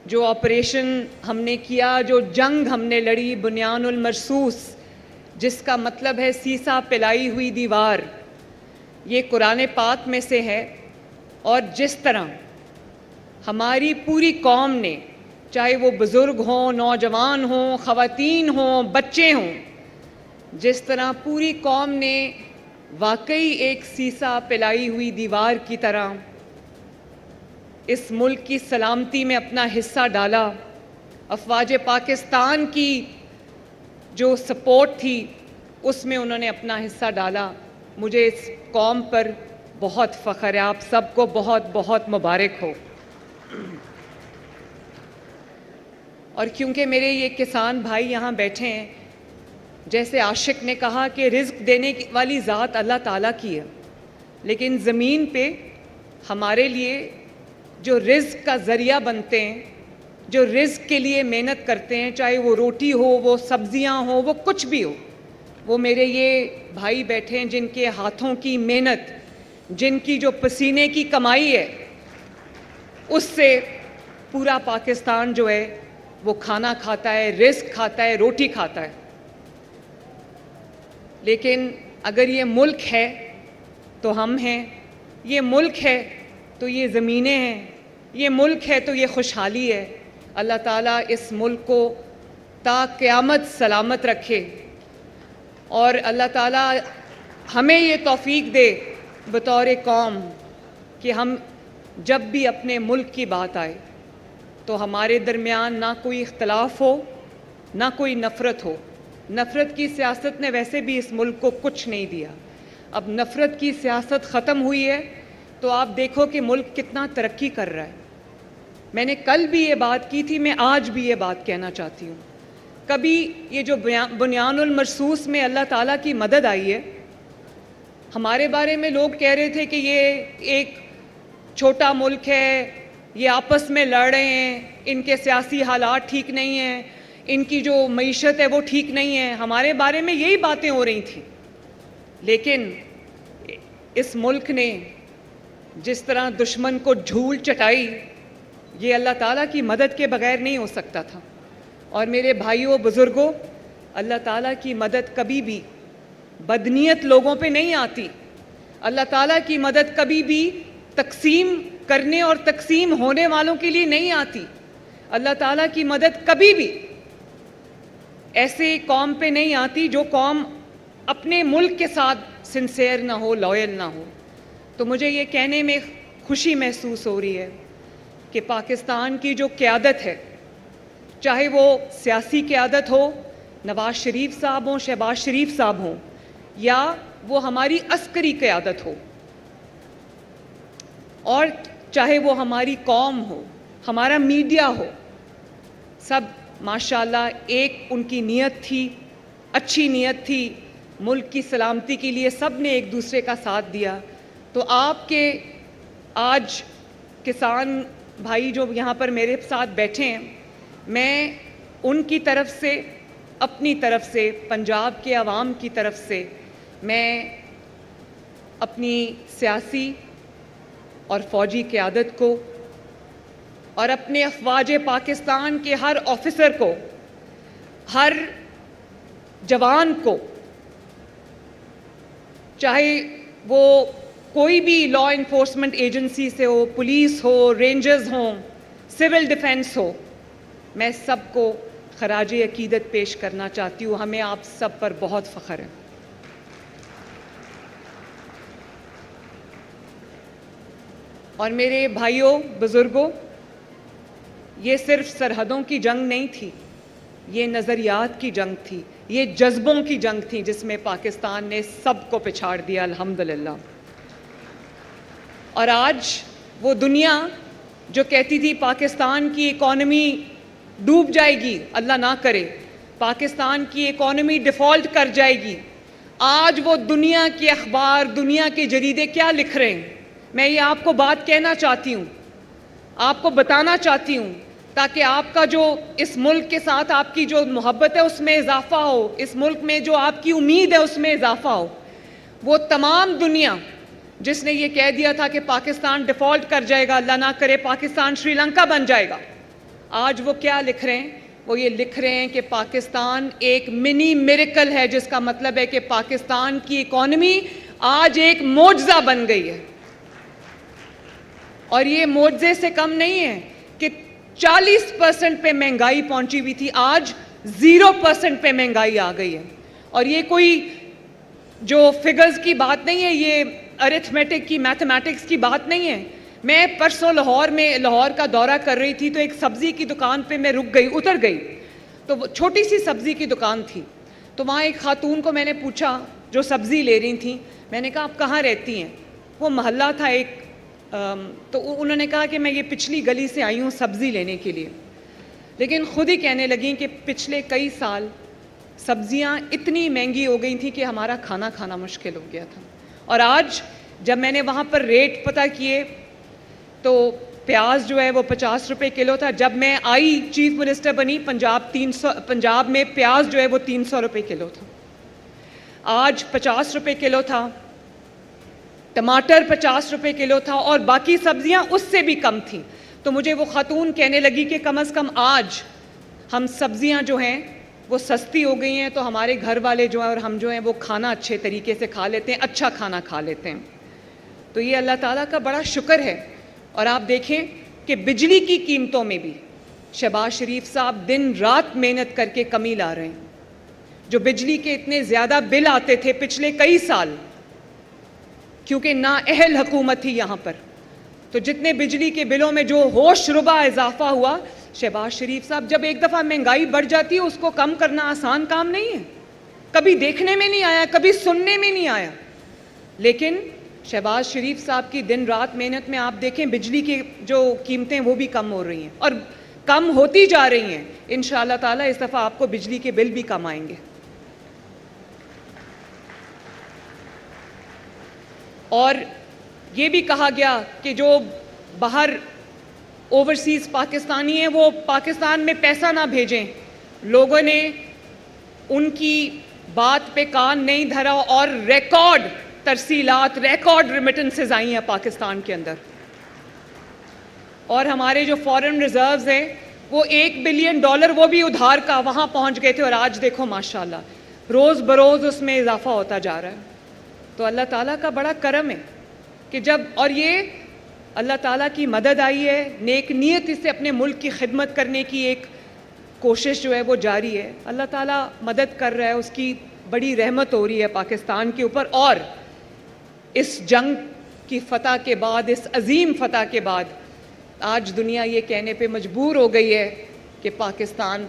جو آپریشن ہم نے کیا، جو جنگ ہم نے لڑی بنیان المرصوص، جس کا مطلب ہے سیسا پلائی ہوئی دیوار، یہ قرآن پاک میں سے ہے۔ اور جس طرح ہماری پوری قوم نے، چاہے وہ بزرگ ہوں، نوجوان ہوں، خواتین ہوں، بچے ہوں، جس طرح پوری قوم نے واقعی ایک سیسا پلائی ہوئی دیوار کی طرح اس ملک کی سلامتی میں اپنا حصہ ڈالا، افواج پاکستان کی جو سپورٹ تھی اس میں انہوں نے اپنا حصہ ڈالا، مجھے اس قوم پر بہت فخر ہے۔ آپ سب کو بہت بہت مبارک ہو۔ اور کیونکہ میرے یہ کسان بھائی یہاں بیٹھے ہیں، جیسے عاشق نے کہا کہ رزق دینے والی ذات اللہ تعالیٰ کی ہے، لیکن زمین پہ ہمارے لیے جو رزق کا ذریعہ بنتے ہیں، جو رزق کے لیے محنت کرتے ہیں، چاہے وہ روٹی ہو، وہ سبزیاں ہوں، وہ کچھ بھی ہو، وہ میرے یہ بھائی بیٹھے ہیں جن کے ہاتھوں کی محنت، جن کی جو پسینے کی کمائی ہے، اس سے پورا پاکستان جو ہے وہ کھانا کھاتا ہے، رزق کھاتا ہے، روٹی کھاتا ہے۔ لیکن اگر یہ ملک ہے تو ہم ہیں، یہ ملک ہے تو یہ زمینیں ہیں، یہ ملک ہے تو یہ خوشحالی ہے۔ اللہ تعالیٰ اس ملک کو تا قیامت سلامت رکھے، اور اللہ تعالیٰ ہمیں یہ توفیق دے بطور قوم کہ ہم جب بھی اپنے ملک کی بات آئے تو ہمارے درمیان نہ کوئی اختلاف ہو، نہ کوئی نفرت ہو۔ نفرت کی سیاست نے ویسے بھی اس ملک کو کچھ نہیں دیا۔ اب نفرت کی سیاست ختم ہوئی ہے تو آپ دیکھو کہ ملک کتنا ترقی کر رہا ہے۔ میں نے کل بھی یہ بات کی تھی، میں آج بھی یہ بات کہنا چاہتی ہوں۔ کبھی یہ جو بنیان المرصوص میں اللہ تعالیٰ کی مدد آئی ہے، ہمارے بارے میں لوگ کہہ رہے تھے کہ یہ ایک چھوٹا ملک ہے، یہ آپس میں لڑ رہے ہیں، ان کے سیاسی حالات ٹھیک نہیں ہیں، ان کی جو معیشت ہے وہ ٹھیک نہیں ہے، ہمارے بارے میں یہی باتیں ہو رہی تھیں۔ لیکن اس ملک نے جس طرح دشمن کو دھول چٹائی، یہ اللہ تعالیٰ کی مدد کے بغیر نہیں ہو سکتا تھا۔ اور میرے بھائیوں، بزرگوں، اللہ تعالیٰ کی مدد کبھی بھی بدنیت لوگوں پہ نہیں آتی۔ اللہ تعالیٰ کی مدد کبھی بھی تقسیم کرنے اور تقسیم ہونے والوں کے لیے نہیں آتی۔ اللہ تعالیٰ کی مدد کبھی بھی ایسے قوم پہ نہیں آتی جو قوم اپنے ملک کے ساتھ سنسیئر نہ ہو، لائل نہ ہو۔ تو مجھے یہ کہنے میں خوشی محسوس ہو رہی ہے کہ پاکستان کی جو قیادت ہے، چاہے وہ سیاسی قیادت ہو، نواز شریف صاحب ہوں، شہباز شریف صاحب ہوں، یا وہ ہماری عسکری قیادت ہو، اور چاہے وہ ہماری قوم ہو، ہمارا میڈیا ہو، سب ماشاءاللہ ایک ان کی نیت تھی، اچھی نیت تھی، ملک کی سلامتی کے لیے سب نے ایک دوسرے کا ساتھ دیا۔ تو آپ کے آج کسان بھائی جو یہاں پر میرے ساتھ بیٹھے ہیں، میں ان کی طرف سے، اپنی طرف سے، پنجاب کے عوام کی طرف سے، میں اپنی سیاسی اور فوجی قیادت کو اور اپنے افواج پاکستان کے ہر آفیسر کو، ہر جوان کو، چاہے وہ کوئی بھی لا انفورسمنٹ ایجنسی سے ہو، پولیس ہو، رینجرز ہوں، سول ڈیفنس ہو، میں سب کو خراج عقیدت پیش کرنا چاہتی ہوں۔ ہمیں آپ سب پر بہت فخر ہے۔ اور میرے بھائیوں، بزرگوں، یہ صرف سرحدوں کی جنگ نہیں تھی، یہ نظریات کی جنگ تھی، یہ جذبوں کی جنگ تھی، جس میں پاکستان نے سب کو پچھاڑ دیا، الحمدللہ۔ اور آج وہ دنیا جو کہتی تھی پاکستان کی اکانومی ڈوب جائے گی، اللہ نہ کرے، پاکستان کی اکانومی ڈیفالٹ کر جائے گی، آج وہ دنیا کے اخبار، دنیا کے جریدے کیا لکھ رہے ہیں؟ میں یہ آپ کو بات کہنا چاہتی ہوں، آپ کو بتانا چاہتی ہوں، تاکہ آپ کا جو اس ملک کے ساتھ آپ کی جو محبت ہے اس میں اضافہ ہو، اس ملک میں جو آپ کی امید ہے اس میں اضافہ ہو۔ وہ تمام دنیا جس نے یہ کہہ دیا تھا کہ پاکستان ڈیفالٹ کر جائے گا، اللہ نہ کرے پاکستان شری لنکا بن جائے گا، آج وہ کیا لکھ رہے ہیں؟ وہ یہ لکھ رہے ہیں کہ پاکستان ایک منی میریکل ہے، جس کا مطلب ہے کہ پاکستان کی اکانومی آج ایک معجزہ بن گئی ہے. اور یہ معجزے سے کم نہیں ہے کہ 40% پہ مہنگائی پہنچی ہوئی تھی، آج 0% پہ مہنگائی آ گئی ہے. اور یہ کوئی جو فگرز کی بات نہیں ہے، یہ ارتھمیٹک کی، میتھمیٹکس کی بات نہیں ہے. میں پرسوں لاہور کا دورہ کر رہی تھی، تو ایک سبزی کی دکان پہ میں اتر گئی. تو وہ چھوٹی سی سبزی کی دکان تھی. تو وہاں ایک خاتون کو میں نے پوچھا جو سبزی لے رہی تھیں، میں نے کہا آپ کہاں رہتی ہیں؟ وہ محلہ تھا ایک، تو انہوں نے کہا کہ میں یہ پچھلی گلی سے آئی ہوں سبزی لینے کے لیے. لیکن خود ہی کہنے لگیں کہ پچھلے کئی سال سبزیاں اتنی مہنگی ہو گئی تھیں کہ ہمارا کھانا کھانا مشکل ہو گیا تھا. اور آج جب میں نے وہاں پر ریٹ پتہ کیے تو پیاز جو ہے وہ 50 روپے کلو تھا. جب میں آئی چیف منسٹر بنی، پنجاب میں پیاز جو ہے وہ 300 روپے کلو تھا، آج 50 روپے کلو تھا. ٹماٹر 50 روپے کلو تھا، اور باقی سبزیاں اس سے بھی کم تھیں. تو مجھے وہ خاتون کہنے لگی کہ کم از کم آج ہم سبزیاں جو ہیں وہ سستی ہو گئی ہیں، تو ہمارے گھر والے جو ہیں اور ہم جو ہیں وہ کھانا اچھے طریقے سے کھا لیتے ہیں، اچھا کھانا کھا لیتے ہیں. تو یہ اللہ تعالیٰ کا بڑا شکر ہے. اور آپ دیکھیں کہ بجلی کی قیمتوں میں بھی شہباز شریف صاحب دن رات محنت کر کے کمی لا رہے ہیں. جو بجلی کے اتنے زیادہ بل آتے تھے پچھلے کئی سال، کیونکہ نااہل حکومت تھی یہاں پر، تو جتنے بجلی کے بلوں میں جو ہوش ربا اضافہ ہوا، شہباز شریف صاحب جب ایک دفعہ مہنگائی بڑھ جاتی ہے اس کو کم کرنا آسان کام نہیں ہے. کبھی دیکھنے میں نہیں آیا، کبھی سننے میں نہیں آیا. لیکن شہباز شریف صاحب کی دن رات محنت میں آپ دیکھیں بجلی کی جو قیمتیں وہ بھی کم ہو رہی ہیں، اور کم ہوتی جا رہی ہیں. انشاءاللہ تعالیٰ اس دفعہ آپ کو بجلی کے بل بھی کم آئیں گے. اور یہ بھی کہا گیا کہ جو باہر اوورسیز پاکستانی ہیں وہ پاکستان میں پیسہ نہ بھیجیں. لوگوں نے ان کی بات پہ کان نہیں دھرا، اور ریکارڈ ترسیلات، ریکارڈ ریمیٹنسز آئی ہیں پاکستان کے اندر. اور ہمارے جو فارن ریزروز ہیں وہ $1 بلین وہ بھی ادھار کا وہاں پہنچ گئے تھے، اور آج دیکھو ماشاءاللہ روز بروز اس میں اضافہ ہوتا جا رہا ہے. تو اللہ تعالیٰ کا بڑا کرم ہے کہ جب، اور یہ اللہ تعالیٰ کی مدد آئی ہے، نیک نیت سے اپنے ملک کی خدمت کرنے کی ایک کوشش جو ہے وہ جاری ہے. اللہ تعالیٰ مدد کر رہا ہے، اس کی بڑی رحمت ہو رہی ہے پاکستان کے اوپر. اور اس جنگ کی فتح کے بعد، اس عظیم فتح کے بعد، آج دنیا یہ کہنے پہ مجبور ہو گئی ہے کہ پاکستان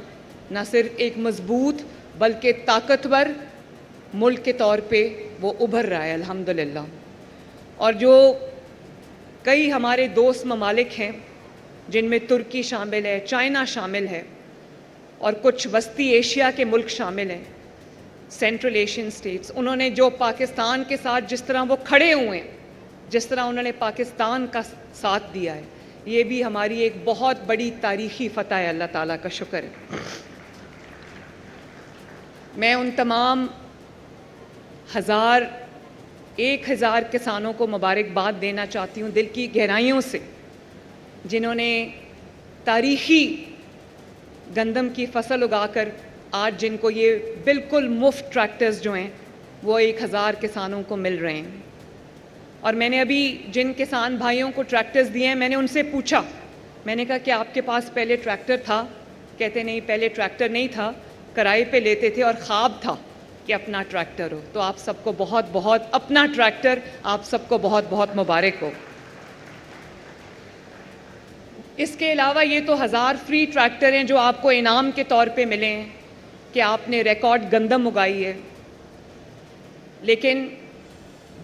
نہ صرف ایک مضبوط بلکہ طاقتور ملک کے طور پہ وہ ابھر رہا ہے الحمدللہ. اور جو کئی ہمارے دوست ممالک ہیں جن میں ترکی شامل ہے، چائنا شامل ہے، اور کچھ وسطی ایشیا کے ملک شامل ہیں، سینٹرل ایشین سٹیٹس، انہوں نے جو پاکستان کے ساتھ جس طرح وہ کھڑے ہوئے ہیں، جس طرح انہوں نے پاکستان کا ساتھ دیا ہے، یہ بھی ہماری ایک بہت بڑی تاریخی فتح ہے. اللہ تعالیٰ کا شکر ہے. میں ان تمام 1000 کسانوں کو مبارکباد دینا چاہتی ہوں دل کی گہرائیوں سے، جنہوں نے تاریخی گندم کی فصل اگا کر آج جن کو یہ بالکل مفت ٹریکٹرز جو ہیں وہ 1000 کسانوں کو مل رہے ہیں. اور میں نے ابھی جن کسان بھائیوں کو ٹریکٹرز دیے ہیں، میں نے ان سے پوچھا، میں نے کہا کہ آپ کے پاس پہلے ٹریکٹر تھا؟ کہتے نہیں، پہلے ٹریکٹر نہیں تھا، کرائے پہ لیتے تھے، اور خواب تھا کہ اپنا ٹریکٹر ہو. تو آپ سب کو بہت بہت اپنا ٹریکٹر، آپ سب کو بہت بہت مبارک ہو. اس کے علاوہ یہ تو 1000 فری ٹریکٹر ہیں جو آپ کو انعام کے طور پہ ملے ہیں کہ آپ نے ریکارڈ گندم اگائی ہے. لیکن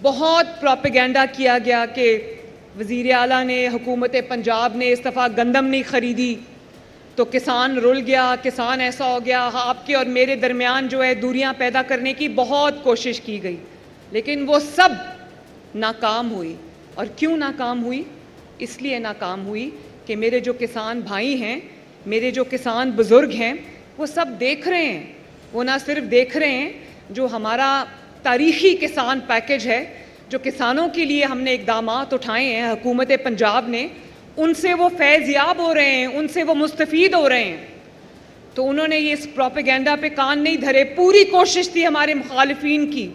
بہت پروپیگنڈا کیا گیا کہ وزیر اعلیٰ نے، حکومت پنجاب نے اس دفعہ گندم نہیں خریدی تو کسان رل گیا، کسان ایسا ہو گیا. آپ کے اور میرے درمیان جو ہے دوریاں پیدا کرنے کی بہت کوشش کی گئی، لیکن وہ سب ناکام ہوئی. اور کیوں ناکام ہوئی؟ اس لیے ناکام ہوئی کہ میرے جو کسان بھائی ہیں، میرے جو کسان بزرگ ہیں، وہ سب دیکھ رہے ہیں. وہ نہ صرف دیکھ رہے ہیں، جو ہمارا تاریخی کسان پیکج ہے، جو کسانوں کے لیے ہم نے اقدامات اٹھائے ہیں حکومت پنجاب نے، ان سے وہ فیض یاب ہو رہے ہیں, ان سے وہ مستفید ہو رہے ہیں. تو انہوں نے یہ اس پروپیگنڈا پہ کان نہیں دھرے. پوری کوشش تھی ہمارے مخالفین کی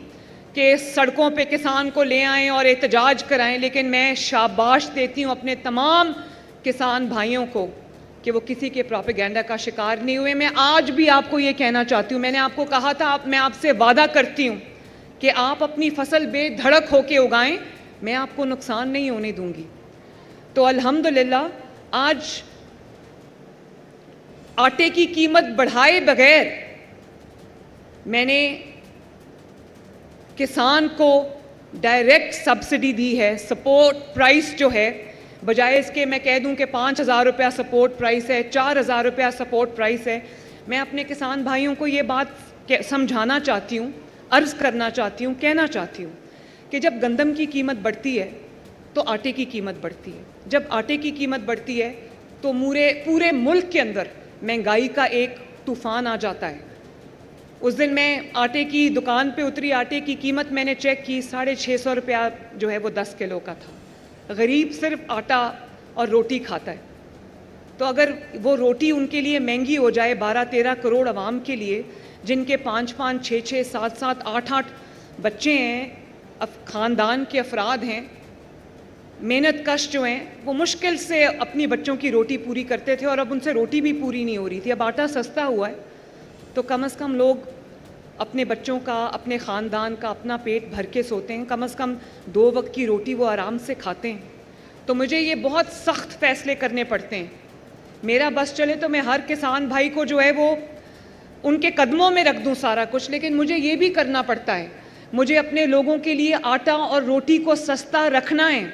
کہ سڑکوں پہ کسان کو لے آئیں اور احتجاج کرائیں, لیکن میں شاباش دیتی ہوں اپنے تمام کسان بھائیوں کو کہ وہ کسی کے پروپیگنڈا کا شکار نہیں ہوئے. میں آج بھی آپ کو یہ کہنا چاہتی ہوں, میں نے آپ کو کہا تھا, میں آپ سے وعدہ کرتی ہوں کہ آپ اپنی فصل بے دھڑک ہو کے اگائیں, میں آپ کو نقصان نہیں ہونے دوں گی. تو الحمدللہ آج آٹے کی قیمت بڑھائے بغیر میں نے کسان کو ڈائریکٹ سبسڈی دی ہے. سپورٹ پرائس جو ہے, بجائے اس کے میں کہہ دوں کہ 5,000 روپیہ سپورٹ پرائس ہے, 4,000 روپیہ سپورٹ پرائس ہے, میں اپنے کسان بھائیوں کو یہ بات سمجھانا چاہتی ہوں, عرض کرنا چاہتی ہوں, کہنا چاہتی ہوں کہ جب گندم کی قیمت بڑھتی ہے تو آٹے کی قیمت بڑھتی ہے. جب آٹے کی قیمت بڑھتی ہے تو پورے ملک کے اندر مہنگائی کا ایک طوفان آ جاتا ہے. اس دن میں آٹے کی دکان پہ اتری, آٹے کی قیمت میں نے چیک کی, 650 روپیہ جو ہے وہ 10 کلو کا تھا. غریب صرف آٹا اور روٹی کھاتا ہے, تو اگر وہ روٹی ان کے لیے مہنگی ہو جائے 12-13 کروڑ عوام کے لیے, جن کے 5-5, 6-6, 7-7, 8-8 بچے ہیں, خاندان کے افراد ہیں, محنت کش جو ہیں, وہ مشکل سے اپنی بچوں کی روٹی پوری کرتے تھے, اور اب ان سے روٹی بھی پوری نہیں ہو رہی تھی. اب آٹا سستا ہوا ہے تو کم از کم لوگ اپنے بچوں کا, اپنے خاندان کا اپنا پیٹ بھر کے سوتے ہیں, کم از کم 2 وقت کی روٹی وہ آرام سے کھاتے ہیں. تو مجھے یہ بہت سخت فیصلے کرنے پڑتے ہیں. میرا بس چلے تو میں ہر کسان بھائی کو جو ہے وہ ان کے قدموں میں رکھ دوں سارا کچھ, لیکن مجھے یہ بھی کرنا پڑتا ہے, مجھے اپنے لوگوں کے لیے آٹا اور روٹی کو سستا رکھنا ہے.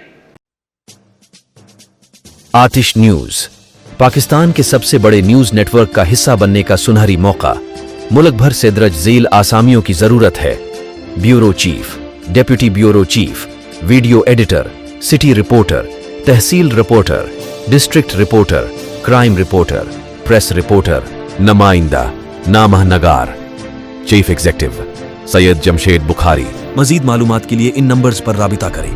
آتش نیوز پاکستان کے سب سے بڑے نیوز نیٹ ورک کا حصہ بننے کا سنہری موقع. ملک بھر سے درج ذیل آسامیوں کی ضرورت ہے. Bureau chief, deputy bureau chief, video editor, city reporter, تحصیل reporter, district reporter, crime reporter, press reporter, نمائندہ, نامہ نگار. Chief executive Syed Jamshed Bukhari. مزید معلومات کے لیے ان نمبرز پر رابطہ کریں.